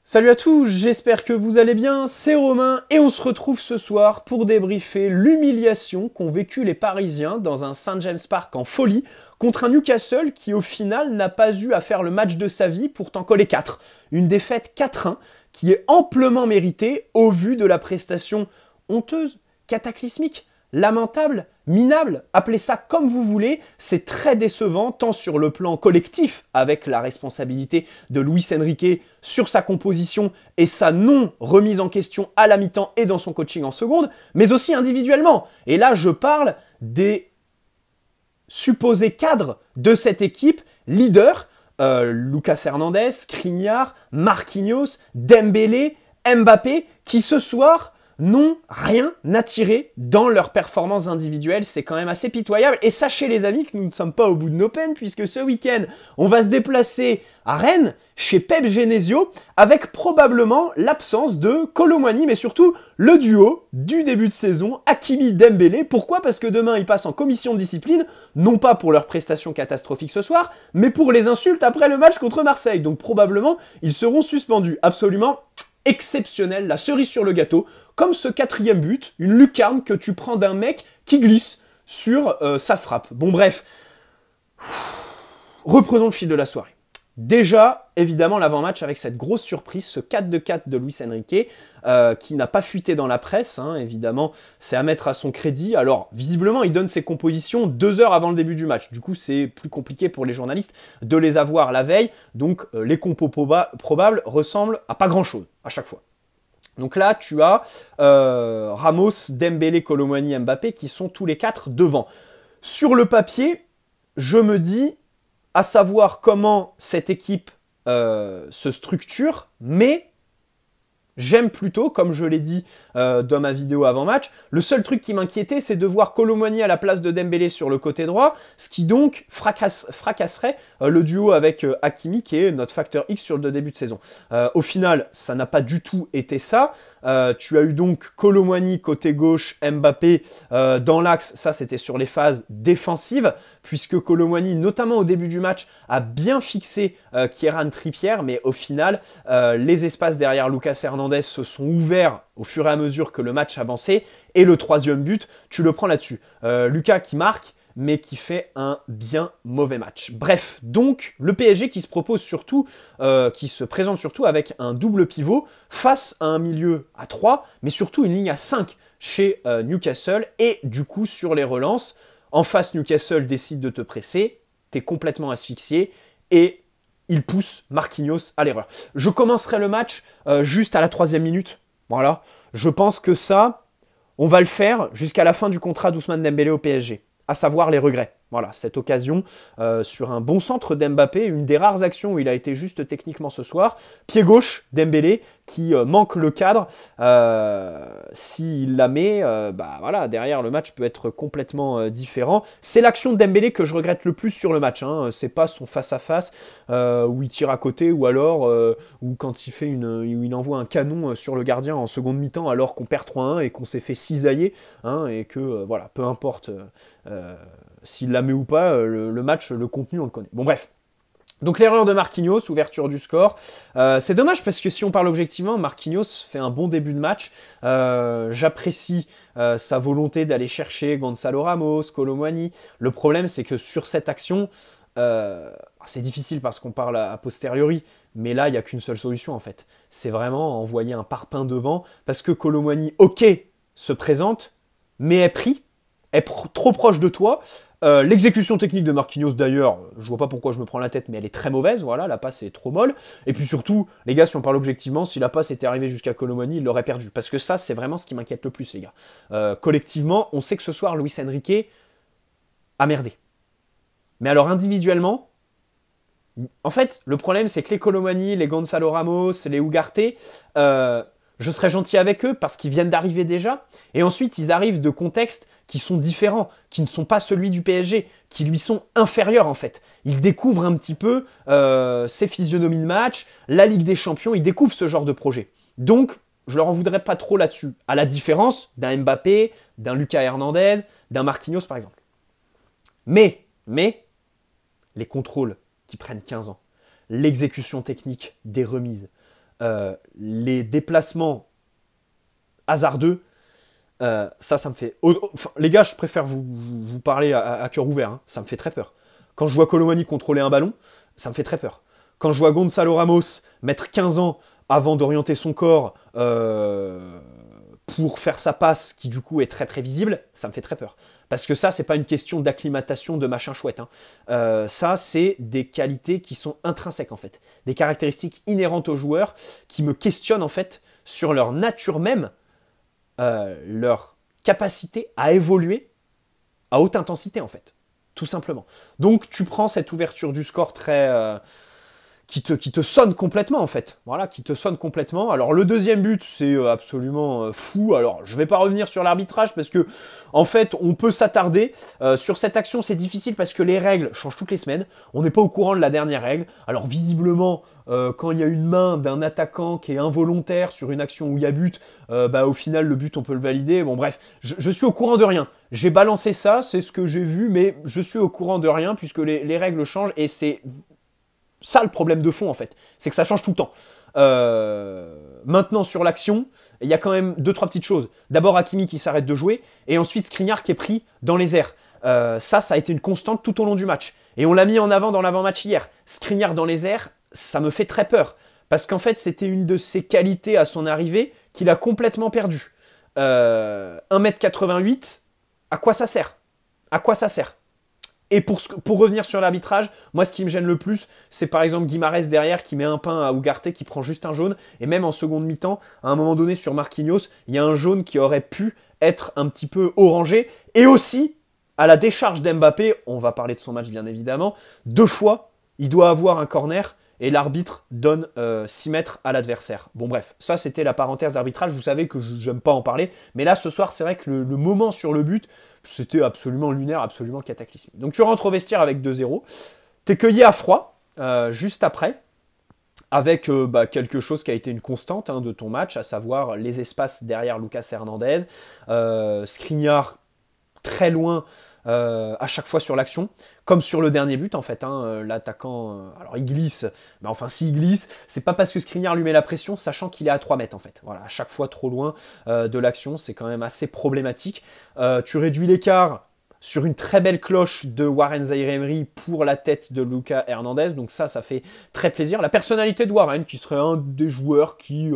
Salut à tous, j'espère que vous allez bien, c'est Romain et on se retrouve ce soir pour débriefer l'humiliation qu'ont vécu les Parisiens dans un St James Park en folie contre un Newcastle qui au final n'a pas eu à faire le match de sa vie pour t'en coller 4. Une défaite 4-1 qui est amplement méritée au vu de la prestation honteuse, cataclysmique, lamentable, minable, appelez ça comme vous voulez, c'est très décevant tant sur le plan collectif avec la responsabilité de Luis Enrique sur sa composition et sa non remise en question à la mi-temps et dans son coaching en seconde, mais aussi individuellement. Et là, je parle des supposés cadres de cette équipe, leader, Lucas Hernandez, Skriniar, Marquinhos, Dembélé, Mbappé, qui ce soir n'ont rien à tirer dans leurs performances individuelles. C'est quand même assez pitoyable. Et sachez les amis que nous ne sommes pas au bout de nos peines, puisque ce week-end, on va se déplacer à Rennes, chez Pep Genesio, avec probablement l'absence de Kolo Muani, mais surtout le duo du début de saison, Hakimi-Dembélé. Pourquoi ? Parce que demain, ils passent en commission de discipline, non pas pour leur prestation catastrophique ce soir, mais pour les insultes après le match contre Marseille. Donc probablement, ils seront suspendus. Absolument exceptionnel, la cerise sur le gâteau, comme ce quatrième but, une lucarne que tu prends d'un mec qui glisse sur sa frappe. Bon bref, reprenons le fil de la soirée. Déjà, évidemment, l'avant-match avec cette grosse surprise, ce 4-4 de Luis Enrique, qui n'a pas fuité dans la presse, hein, évidemment, c'est à mettre à son crédit. Alors, visiblement, il donne ses compositions 2 heures avant le début du match. Du coup, c'est plus compliqué pour les journalistes de les avoir la veille. Donc, les compos probables ressemblent à pas grand-chose, à chaque fois. Donc là, tu as Ramos, Dembélé, Kolo Muani, Mbappé, qui sont tous les 4 devant. Sur le papier, je me dis, à savoir comment cette équipe se structure, mais j'aime plutôt, comme je l'ai dit dans ma vidéo avant-match, le seul truc qui m'inquiétait, c'est de voir Kolo Muani à la place de Dembélé sur le côté droit, ce qui donc fracasserait le duo avec Hakimi, qui est notre facteur X sur le début de saison. Au final, ça n'a pas du tout été ça. Tu as eu donc Kolo Muani côté gauche, Mbappé dans l'axe, ça c'était sur les phases défensives, puisque Kolo Muani, notamment au début du match, a bien fixé Kieran Trippier, mais au final, les espaces derrière Lucas Hernandez se sont ouverts au fur et à mesure que le match avançait. Et le troisième but, tu le prends là-dessus. Lucas qui marque, mais qui fait un bien mauvais match. Bref, donc le PSG qui se propose surtout, qui se présente surtout avec un double pivot face à un milieu à 3, mais surtout une ligne à 5 chez Newcastle. Et du coup, sur les relances, en face, Newcastle décide de te presser, t'es complètement asphyxié et il pousse Marquinhos à l'erreur. Je commencerai le match juste à la 3e minute. Voilà. Je pense que ça, on va le faire jusqu'à la fin du contrat d'Ousmane Dembélé au PSG. À savoir les regrets. Voilà, cette occasion sur un bon centre d'Mbappé, une des rares actions où il a été juste techniquement ce soir. Pied gauche, Dembélé, qui manque le cadre. S'il la met, bah voilà, derrière le match peut être complètement différent. C'est l'action de Dembélé que je regrette le plus sur le match. Hein. C'est pas son face-à-face où il tire à côté ou alors où quand il fait où il envoie un canon sur le gardien en seconde mi-temps alors qu'on perd 3-1 et qu'on s'est fait cisailler. Hein, et que voilà, peu importe s'il la met ou pas, le match, le contenu, on le connaît. Bon, bref. Donc l'erreur de Marquinhos, ouverture du score. C'est dommage parce que si on parle objectivement, Marquinhos fait un bon début de match. J'apprécie sa volonté d'aller chercher Gonzalo Ramos, Kolo Muani. Le problème, c'est que sur cette action, c'est difficile parce qu'on parle a posteriori, mais là, il n'y a qu'une seule solution en fait. C'est vraiment envoyer un parpaing devant parce que Kolo Muani, ok, se présente, mais est pris. Est trop proche de toi. L'exécution technique de Marquinhos d'ailleurs, je vois pas pourquoi je me prends la tête, mais elle est très mauvaise, voilà, la passe est trop molle. Et puis surtout, les gars, si on parle objectivement, si la passe était arrivée jusqu'à Kolo Muani, il l'aurait perdu. Parce que ça, c'est vraiment ce qui m'inquiète le plus, les gars. Collectivement, on sait que ce soir, Luis Enrique a merdé. Mais alors individuellement, en fait, le problème, c'est que les Kolo Muani, les Gonzalo Ramos, les Ugarte, je serais gentil avec eux parce qu'ils viennent d'arriver déjà. Et ensuite, ils arrivent de contextes qui sont différents, qui ne sont pas celui du PSG, qui lui sont inférieurs en fait. Ils découvrent un petit peu ces physionomies de match, la Ligue des Champions, ils découvrent ce genre de projet. Donc, je leur en voudrais pas trop là-dessus. À la différence d'un Mbappé, d'un Lucas Hernandez, d'un Marquinhos par exemple. Mais, les contrôles qui prennent 15 ans, l'exécution technique des remises, les déplacements hasardeux, ça me fait... Enfin, les gars, je préfère vous parler à cœur ouvert, hein. Ça me fait très peur. Quand je vois Colomani contrôler un ballon, ça me fait très peur. Quand je vois Gonzalo Ramos mettre 15 ans avant d'orienter son corps pour faire sa passe, qui du coup est très prévisible, ça me fait très peur. Parce que ça, c'est pas une question d'acclimatation de machin chouette, hein. Ça, c'est des qualités qui sont intrinsèques, en fait. Des caractéristiques inhérentes aux joueurs qui me questionnent, en fait, sur leur nature même, leur capacité à évoluer à haute intensité, en fait. Tout simplement. Donc, tu prends cette ouverture du score très... qui te sonne complètement, en fait. Voilà, qui te sonne complètement. Alors, le deuxième but, c'est absolument fou. Alors, je vais pas revenir sur l'arbitrage parce que, en fait, on peut s'attarder. Sur cette action, c'est difficile parce que les règles changent toutes les semaines. On n'est pas au courant de la dernière règle. Alors, visiblement, quand il y a une main d'un attaquant qui est involontaire sur une action où il y a but, au final, le but, on peut le valider. Bon, bref, je suis au courant de rien. J'ai balancé ça, c'est ce que j'ai vu, mais je suis au courant de rien puisque les règles changent et c'est ça le problème de fond, en fait. C'est que ça change tout le temps. Maintenant, sur l'action, il y a quand même 2-3 petites choses. D'abord, Hakimi qui s'arrête de jouer, et ensuite Skriniar qui est pris dans les airs. Ça a été une constante tout au long du match. Et on l'a mis en avant dans l'avant-match hier. Skriniar dans les airs, ça me fait très peur. Parce qu'en fait, c'était une de ses qualités à son arrivée qu'il a complètement perdue. 1m88, à quoi ça sert? À quoi ça sert? Et pour revenir sur l'arbitrage, moi ce qui me gêne le plus, c'est par exemple Guimarães derrière qui met un pain à Ugarte qui prend juste un jaune. Et même en seconde mi-temps, à un moment donné sur Marquinhos, il y a un jaune qui aurait pu être un petit peu orangé. Et aussi, à la décharge d'Mbappé, on va parler de son match bien évidemment, 2 fois, il doit avoir un corner et l'arbitre donne 6 mètres à l'adversaire. Bon bref, ça c'était la parenthèse d'arbitrage, vous savez que j'aime pas en parler, mais là ce soir c'est vrai que le moment sur le but, c'était absolument lunaire, absolument cataclysmique. Donc tu rentres au vestiaire avec 2-0, t'es cueilli à froid, juste après, avec quelque chose qui a été une constante de ton match, à savoir les espaces derrière Lucas Hernandez, Skriniar très loin à chaque fois sur l'action, comme sur le dernier but en fait, l'attaquant, alors il glisse, mais enfin s'il glisse, c'est pas parce que Skriniar lui met la pression, sachant qu'il est à 3 mètres en fait, voilà, à chaque fois trop loin de l'action, c'est quand même assez problématique. Tu réduis l'écart sur une très belle cloche de Warren Zaïre-Emery pour la tête de Lucas Hernandez, donc ça fait très plaisir. La personnalité de Warren, qui serait un des joueurs qui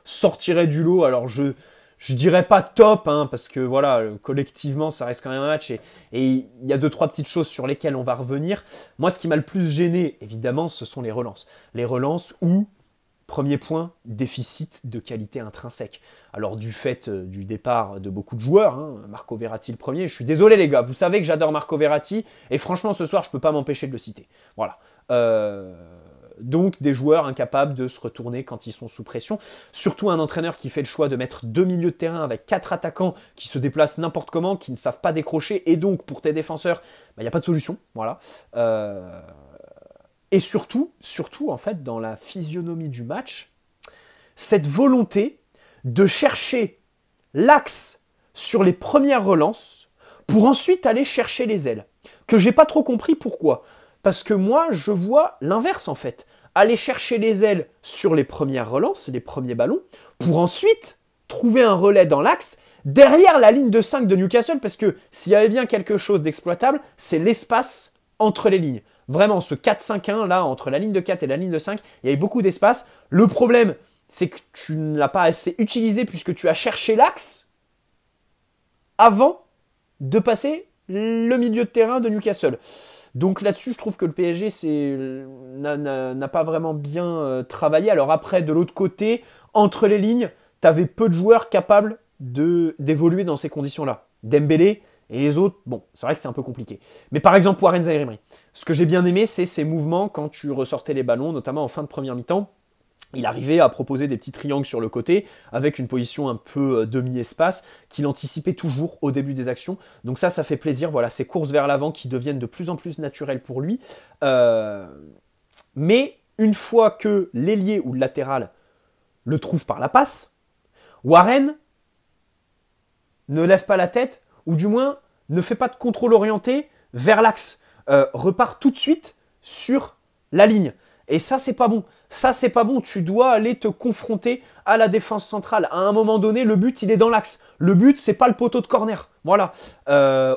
sortirait du lot, alors je dirais pas top, parce que voilà, collectivement, ça reste quand même un match et il y a 2-3 petites choses sur lesquelles on va revenir. Moi, ce qui m'a le plus gêné, évidemment, ce sont les relances. Les relances où, premier point, déficit de qualité intrinsèque. Alors, du fait du départ de beaucoup de joueurs, Marco Verratti le premier, je suis désolé les gars, vous savez que j'adore Marco Verratti et franchement, ce soir, je peux pas m'empêcher de le citer. Voilà. Donc des joueurs incapables de se retourner quand ils sont sous pression. Surtout un entraîneur qui fait le choix de mettre 2 milieux de terrain avec 4 attaquants qui se déplacent n'importe comment, qui ne savent pas décrocher. Et donc pour tes défenseurs, il n'y a pas de solution. Voilà. Et surtout, en fait, dans la physionomie du match, cette volonté de chercher l'axe sur les premières relances pour ensuite aller chercher les ailes. Que j'ai pas trop compris pourquoi. Parce que moi, je vois l'inverse en fait. Aller chercher les ailes sur les premières relances, les premiers ballons, pour ensuite trouver un relais dans l'axe, derrière la ligne de 5 de Newcastle, parce que s'il y avait bien quelque chose d'exploitable, c'est l'espace entre les lignes. Vraiment, ce 4-5-1, là, entre la ligne de 4 et la ligne de 5, il y avait beaucoup d'espace. Le problème, c'est que tu ne l'as pas assez utilisé, puisque tu as cherché l'axe avant de passer le milieu de terrain de Newcastle. Donc là-dessus, je trouve que le PSG n'a pas vraiment bien travaillé. Alors après, de l'autre côté, entre les lignes, tu avais peu de joueurs capables d'évoluer dans ces conditions-là. Dembélé et les autres, bon, c'est vrai que c'est un peu compliqué. Mais par exemple, Warren Zaïre-Emery. Ce que j'ai bien aimé, c'est ses mouvements quand tu ressortais les ballons, notamment en fin de première mi-temps. Il arrivait à proposer des petits triangles sur le côté, avec une position un peu demi-espace, qu'il anticipait toujours au début des actions. Donc ça fait plaisir. Voilà, ces courses vers l'avant qui deviennent de plus en plus naturelles pour lui. Mais une fois que l'ailier ou le latéral le trouve par la passe, Warren ne lève pas la tête, ou du moins ne fait pas de contrôle orienté vers l'axe. Repart tout de suite sur la ligne. Et ça, c'est pas bon. Ça, c'est pas bon. Tu dois aller te confronter à la défense centrale. À un moment donné, le but, il est dans l'axe. Le but, c'est pas le poteau de corner. Voilà.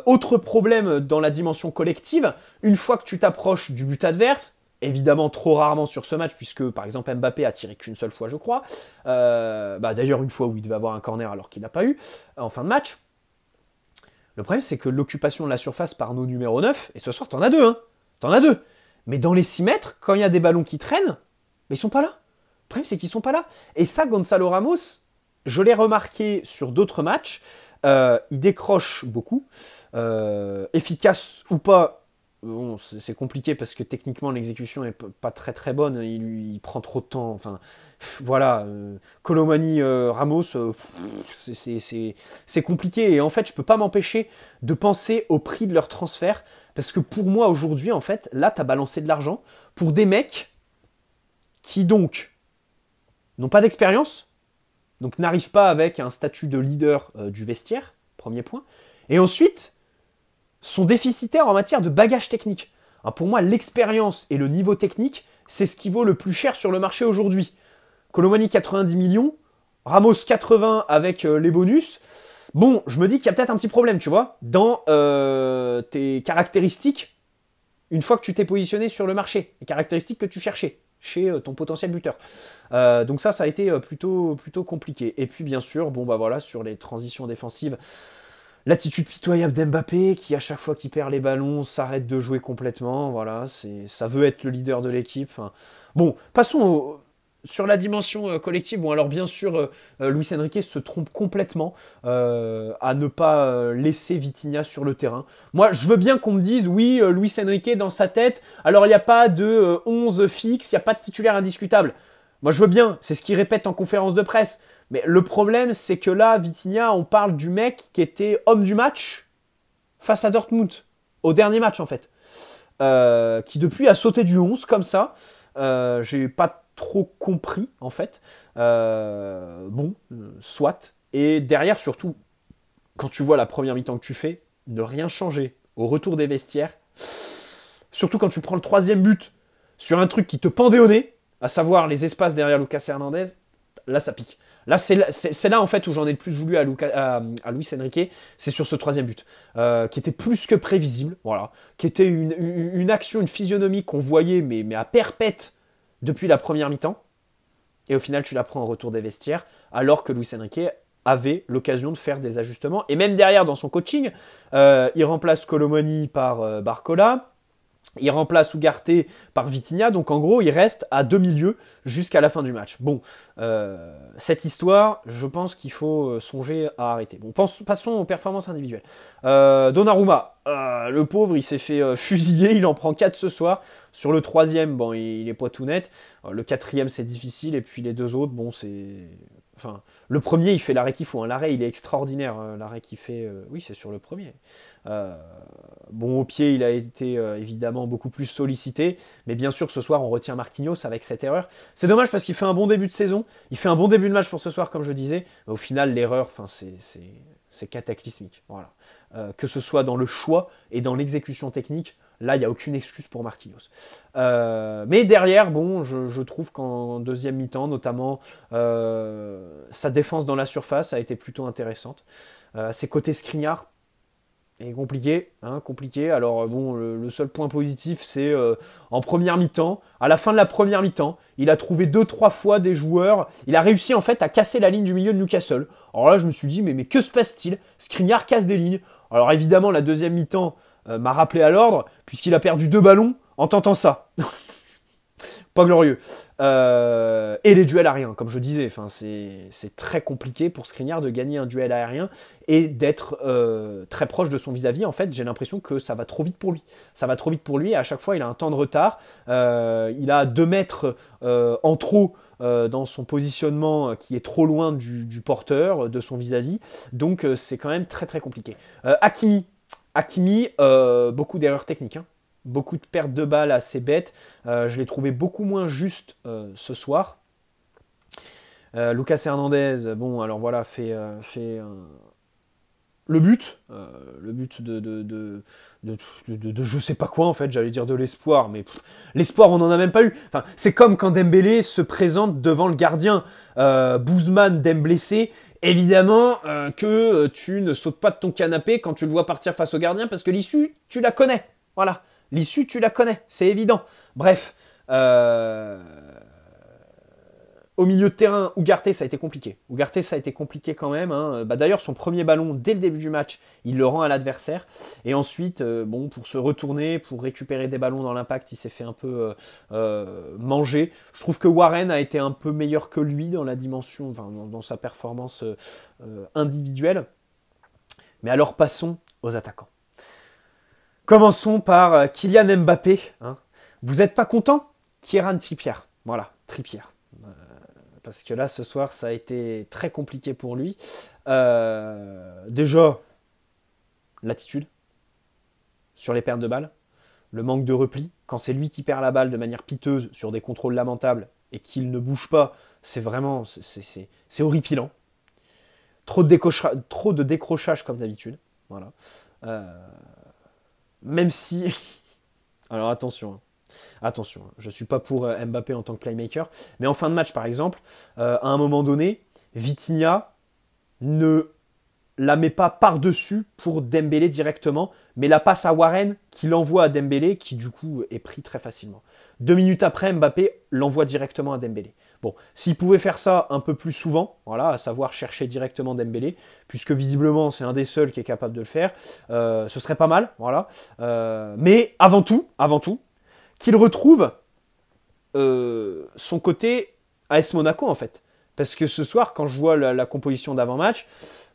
Autre problème dans la dimension collective, une fois que tu t'approches du but adverse, évidemment trop rarement sur ce match, puisque par exemple Mbappé a tiré qu'une seule fois, je crois. D'ailleurs, une fois où il devait avoir un corner alors qu'il n'a pas eu, en fin de match. Le problème, c'est que l'occupation de la surface par nos numéros 9, et ce soir, t'en as deux, hein. T'en as deux. Mais dans les 6 mètres, quand il y a des ballons qui traînent, mais ils sont pas là. Le problème, c'est qu'ils sont pas là. Et ça, Gonzalo Ramos, je l'ai remarqué sur d'autres matchs, il décroche beaucoup. Efficace ou pas, bon, c'est compliqué parce que techniquement, l'exécution est pas très très bonne. Il prend trop de temps. Enfin, voilà. Colomani, Ramos, c'est compliqué. Et en fait, je peux pas m'empêcher de penser au prix de leur transfert. Parce que pour moi, aujourd'hui, en fait, là, tu as balancé de l'argent pour des mecs qui, donc, n'ont pas d'expérience, donc n'arrivent pas avec un statut de leader du vestiaire, premier point, et ensuite, sont déficitaires en matière de bagage technique. Alors pour moi, l'expérience et le niveau technique, c'est ce qui vaut le plus cher sur le marché aujourd'hui. Colomani, 90 millions, Ramos, 80 avec les bonus. Bon, je me dis qu'il y a peut-être un petit problème, tu vois, dans tes caractéristiques, une fois que tu t'es positionné sur le marché, les caractéristiques que tu cherchais chez ton potentiel buteur. Donc ça a été plutôt compliqué. Et puis bien sûr, bon bah voilà, sur les transitions défensives, l'attitude pitoyable d'Mbappé, qui à chaque fois qu'il perd les ballons, s'arrête de jouer complètement, voilà, ça veut être le leader de l'équipe. Enfin, bon, passons sur la dimension collective. Bon, alors bien sûr, Luis Enrique se trompe complètement à ne pas laisser Vitinha sur le terrain. Moi, je veux bien qu'on me dise, oui, Luis Enrique, dans sa tête, alors il n'y a pas de 11 fixe, il n'y a pas de titulaire indiscutable. Moi, je veux bien, c'est ce qu'il répète en conférence de presse. Mais le problème, c'est que là, Vitinha, on parle du mec qui était homme du match face à Dortmund, au dernier match en fait. Qui depuis a sauté du 11 comme ça. J'ai pas trop compris en fait. Soit. Et derrière surtout, quand tu vois la première mi-temps que tu fais, ne rien changer au retour des vestiaires, surtout quand tu prends le troisième but sur un truc qui te pendait au nez, à savoir les espaces derrière Lucas Hernandez, là ça pique. Là, c'est là en fait où j'en ai le plus voulu à Luis Enrique, c'est sur ce troisième but, qui était plus que prévisible, voilà, qui était une action, une physionomie qu'on voyait mais à perpète depuis la première mi-temps, et au final tu la prends en retour des vestiaires, alors que Luis Enrique avait l'occasion de faire des ajustements, et même derrière dans son coaching, il remplace Colomani par Barcola, il remplace Ugarte par Vitinha, donc en gros, il reste à deux milieux jusqu'à la fin du match. Bon, cette histoire, je pense qu'il faut songer à arrêter. Bon, passons aux performances individuelles. Donnarumma, le pauvre, il s'est fait fusiller, il en prend 4 ce soir. Sur le troisième, bon, il est pas tout net. Le quatrième, c'est difficile, et puis les deux autres, bon, c'est... Enfin, le premier, il fait l'arrêt qu'il faut. Hein. L'arrêt, il est extraordinaire. L'arrêt qu'il fait, oui, c'est sur le premier. Bon, au pied, il a été évidemment beaucoup plus sollicité. Mais bien sûr, ce soir, on retient Marquinhos avec cette erreur. C'est dommage parce qu'il fait un bon début de saison. Il fait un bon début de match pour ce soir, comme je disais. Mais au final, l'erreur, enfin, c'est cataclysmique. Voilà. Que ce soit dans le choix et dans l'exécution technique, là, il n'y a aucune excuse pour Marquinhos. Mais derrière, bon, je trouve qu'en deuxième mi-temps, notamment, sa défense dans la surface a été plutôt intéressante. Ses côtés Skriniar est compliqué, hein, compliqué. Alors bon, le seul point positif, c'est en première mi-temps, à la fin de la première mi-temps, il a trouvé 2-3 fois des joueurs. Il a réussi en fait à casser la ligne du milieu de Newcastle. Alors là, je me suis dit, mais que se passe-t-il? Skriniar casse des lignes. Alors évidemment, la deuxième mi-temps m'a rappelé à l'ordre, puisqu'il a perdu 2 ballons en tentant ça. Pas glorieux. Et les duels aériens, comme je disais, c'est très compliqué pour Skriniar de gagner un duel aérien et d'être très proche de son vis-à-vis. En fait, j'ai l'impression que ça va trop vite pour lui. Ça va trop vite pour lui et à chaque fois, il a un temps de retard. Il a 2 mètres en trop dans son positionnement qui est trop loin du porteur, de son vis-à-vis. Donc, c'est quand même très très compliqué. Hakimi, beaucoup d'erreurs techniques. Hein. Beaucoup de pertes de balles assez bêtes. Je l'ai trouvé beaucoup moins juste ce soir. Lucas Hernandez, bon, alors voilà, fait le but de je sais pas quoi en fait, j'allais dire de l'espoir, mais l'espoir on n'en a même pas eu. Enfin, c'est comme quand Dembélé se présente devant le gardien, Bouzman, Demblessé, évidemment que tu ne sautes pas de ton canapé quand tu le vois partir face au gardien parce que l'issue, tu la connais. Voilà, l'issue, tu la connais, c'est évident. Bref, au milieu de terrain, Ugarte, ça a été compliqué. Ugarte, ça a été compliqué quand même. Hein. D'ailleurs, son premier ballon, dès le début du match, il le rend à l'adversaire. Et ensuite, bon, pour se retourner, pour récupérer des ballons dans l'impact, il s'est fait un peu manger. Je trouve que Warren a été un peu meilleur que lui dans la dimension, enfin, dans sa performance individuelle. Mais alors, passons aux attaquants. Commençons par Kylian Mbappé. Hein. Vous n'êtes pas content? Kieran Trippier. Voilà, Trippier. Parce que là, ce soir, ça a été très compliqué pour lui. Déjà, l'attitude sur les pertes de balles, le manque de repli. Quand c'est lui qui perd la balle de manière piteuse sur des contrôles lamentables et qu'il ne bouge pas, c'est vraiment... c'est horripilant. Trop de décrochage comme d'habitude. Voilà. Même si... Alors attention, hein. Attention, je ne suis pas pour Mbappé en tant que playmaker, mais en fin de match par exemple, à un moment donné, Vitinha ne la met pas par-dessus pour Dembélé directement, mais la passe à Warren qui l'envoie à Dembélé, qui du coup est pris très facilement. 2 minutes après, Mbappé l'envoie directement à Dembélé. Bon, s'il pouvait faire ça un peu plus souvent, voilà, à savoir chercher directement Dembélé, puisque visiblement c'est un des seuls qui est capable de le faire, ce serait pas mal, voilà. Mais avant tout, qu'il retrouve son côté AS Monaco en fait. Parce que ce soir, quand je vois la composition d'avant-match,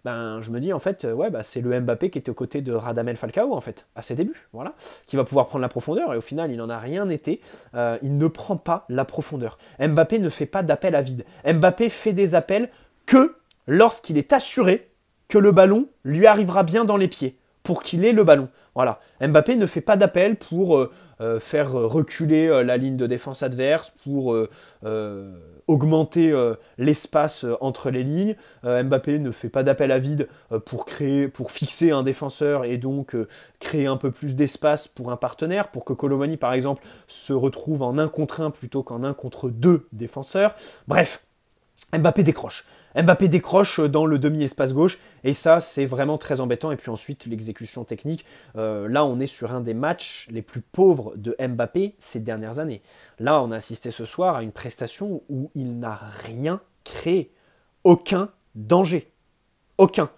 ben, je me dis en fait, ouais, bah, c'est le Mbappé qui était aux côtés de Radamel Falcao en fait, à ses débuts, voilà, qui va pouvoir prendre la profondeur, et au final, il n'en a rien été. Il ne prend pas la profondeur. Mbappé ne fait pas d'appel à vide. Mbappé fait des appels que lorsqu'il est assuré que le ballon lui arrivera bien dans les pieds, pour qu'il ait le ballon. Voilà. Mbappé ne fait pas d'appel pour faire reculer la ligne de défense adverse, pour augmenter l'espace entre les lignes. Mbappé ne fait pas d'appel à vide pour fixer un défenseur et donc créer un peu plus d'espace pour un partenaire, pour que Colomani par exemple se retrouve en 1 contre 1 plutôt qu'en 1 contre 2 défenseurs. Bref, Mbappé décroche. Mbappé décroche dans le demi-espace gauche, et ça, c'est vraiment très embêtant. Et puis ensuite, l'exécution technique. Là, on est sur un des matchs les plus pauvres de Mbappé ces dernières années. Là, on a assisté ce soir à une prestation où il n'a rien créé. Aucun danger. Aucun.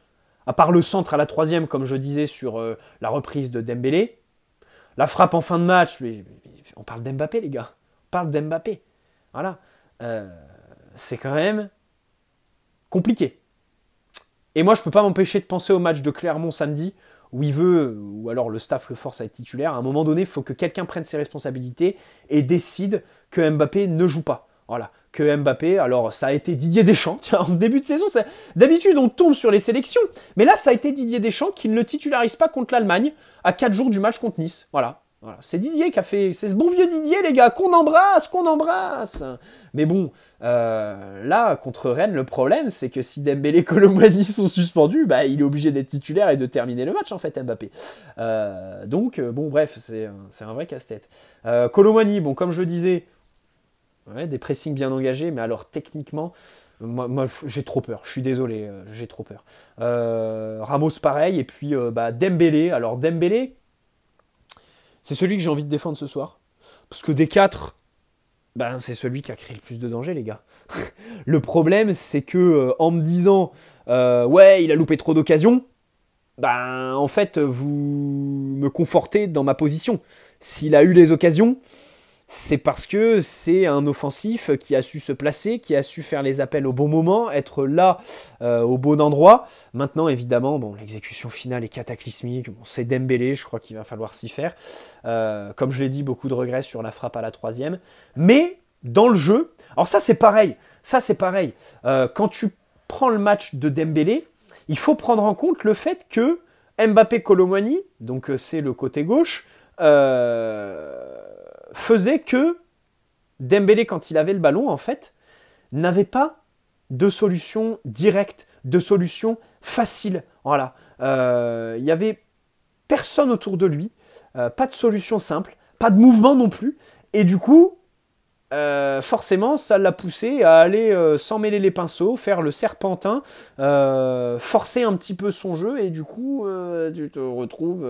À part le centre à la 3e, comme je disais, sur la reprise de Dembélé. La frappe en fin de match. On parle d'Mbappé, les gars. On parle d'Mbappé. Voilà. C'est quand même compliqué. Et moi, je ne peux pas m'empêcher de penser au match de Clermont samedi, où il veut, ou alors le staff le force à être titulaire. À un moment donné, il faut que quelqu'un prenne ses responsabilités et décide que Mbappé ne joue pas. Voilà. Que Mbappé, alors ça a été Didier Deschamps. Tiens, en début de saison, d'habitude on tombe sur les sélections, mais là ça a été Didier Deschamps qui ne le titularise pas contre l'Allemagne à 4 jours du match contre Nice. Voilà. Voilà, c'est Didier qui a fait... C'est ce bon vieux Didier, les gars, qu'on embrasse. Mais bon, là, contre Rennes, le problème, c'est que si Dembélé et Colomani sont suspendus, bah, il est obligé d'être titulaire et de terminer le match, en fait, Mbappé. Donc, bon, bref, c'est un vrai casse-tête. Colomani, bon, comme je disais, ouais, des pressings bien engagés, mais alors, techniquement... Moi, j'ai trop peur. Je suis désolé, j'ai trop peur. Ramos, pareil. Et puis, Dembélé. Alors, Dembélé... C'est celui que j'ai envie de défendre ce soir. Parce que des 4, ben, c'est celui qui a créé le plus de danger, les gars. Le problème, c'est que en me disant ouais, il a loupé trop d'occasions, ben, en fait, vous me confortez dans ma position. S'il a eu les occasions, c'est parce que c'est un offensif qui a su se placer, qui a su faire les appels au bon moment, être là au bon endroit. Maintenant, évidemment, bon, l'exécution finale est cataclysmique. Bon, c'est Dembélé, je crois qu'il va falloir s'y faire. Comme je l'ai dit, beaucoup de regrets sur la frappe à la 3e. Mais dans le jeu, alors ça c'est pareil. Quand tu prends le match de Dembélé, il faut prendre en compte le fait que Mbappé Colomani, donc c'est le côté gauche, faisait que Dembélé, quand il avait le ballon, en fait, n'avait pas de solutions directes, de solutions faciles. Voilà. Il y avait personne autour de lui, pas de solution simple, pas de mouvement non plus. Et du coup, forcément, ça l'a poussé à aller s'en mêler les pinceaux, faire le serpentin, forcer un petit peu son jeu, et du coup, tu te retrouves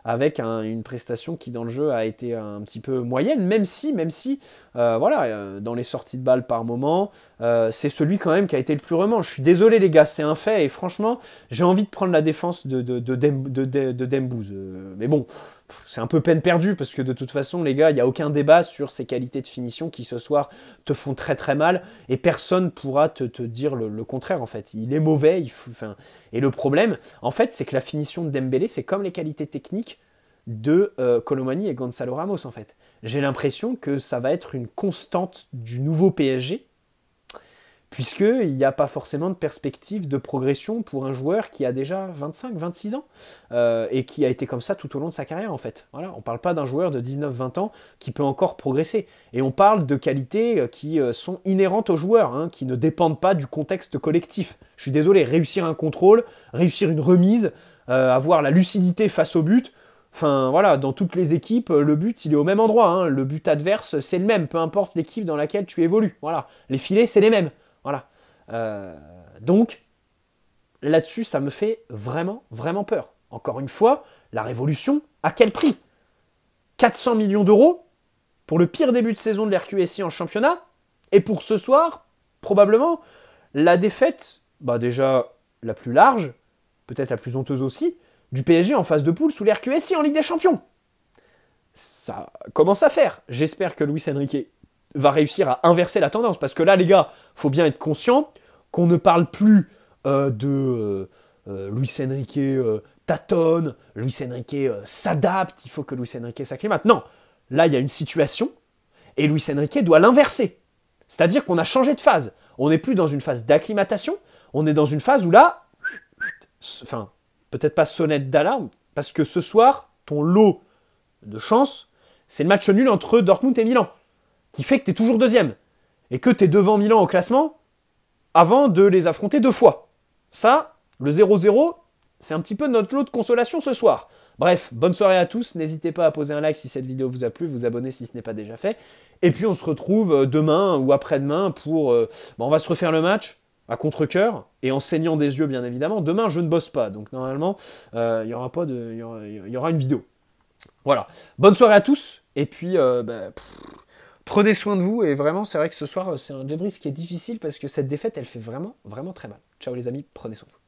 avec une prestation qui dans le jeu a été un petit peu moyenne, même si voilà, dans les sorties de balles par moment, c'est celui quand même qui a été le plus remanche. Je suis désolé les gars, c'est un fait, et franchement, j'ai envie de prendre la défense de Dembouz. Mais bon, c'est un peu peine perdue, parce que de toute façon, les gars, il n'y a aucun débat sur ses qualités de finition qui ce soir te font très très mal, et personne pourra te dire le contraire en fait. Il est mauvais, et le problème, en fait, c'est que la finition de Dembélé, c'est comme les qualités techniques de Colomani et Gonzalo Ramos en fait. J'ai l'impression que ça va être une constante du nouveau PSG, puisqu'il n'y a pas forcément de perspective de progression pour un joueur qui a déjà 25-26 ans, et qui a été comme ça tout au long de sa carrière en fait. Voilà, on ne parle pas d'un joueur de 19-20 ans qui peut encore progresser, et on parle de qualités qui sont inhérentes aux joueurs, hein, qui ne dépendent pas du contexte collectif. Je suis désolé, réussir un contrôle, réussir une remise, avoir la lucidité face au but, enfin voilà, dans toutes les équipes, le but il est au même endroit, hein. Le but adverse c'est le même, peu importe l'équipe dans laquelle tu évolues. Voilà, les filets c'est les mêmes. Voilà. Donc, là-dessus, ça me fait vraiment, vraiment peur. Encore une fois, la révolution, à quel prix? 400 millions d'euros pour le pire début de saison de l'RQSI en championnat, et pour ce soir, probablement, la défaite, bah déjà la plus large, peut-être la plus honteuse aussi, du PSG en phase de poule sous l'RQSI en Ligue des Champions. Ça commence à faire. J'espère que Luis Enrique va réussir à inverser la tendance. Parce que là, les gars, faut bien être conscient qu'on ne parle plus de Luis Enrique tâtonne, Luis Enrique s'adapte, il faut que Luis Enrique s'acclimate. Non, là, il y a une situation, et Luis Enrique doit l'inverser. C'est-à-dire qu'on a changé de phase. On n'est plus dans une phase d'acclimatation, on est dans une phase où là, enfin, peut-être pas sonnette d'alarme, parce que ce soir, ton lot de chance, c'est le match nul entre Dortmund et Milan, qui fait que tu es toujours deuxième, et que tu es devant Milan au classement avant de les affronter 2 fois. Ça, le 0-0, c'est un petit peu notre lot de consolation ce soir. Bref, bonne soirée à tous, n'hésitez pas à poser un like si cette vidéo vous a plu, vous abonner si ce n'est pas déjà fait, et puis on se retrouve demain ou après-demain pour... on va se refaire le match à contre-cœur, et en saignant des yeux bien évidemment. Demain je ne bosse pas, donc normalement il y aura une vidéo. Voilà, bonne soirée à tous, et puis prenez soin de vous, et vraiment c'est vrai que ce soir c'est un débrief qui est difficile parce que cette défaite elle fait vraiment, vraiment très mal. Ciao les amis, prenez soin de vous.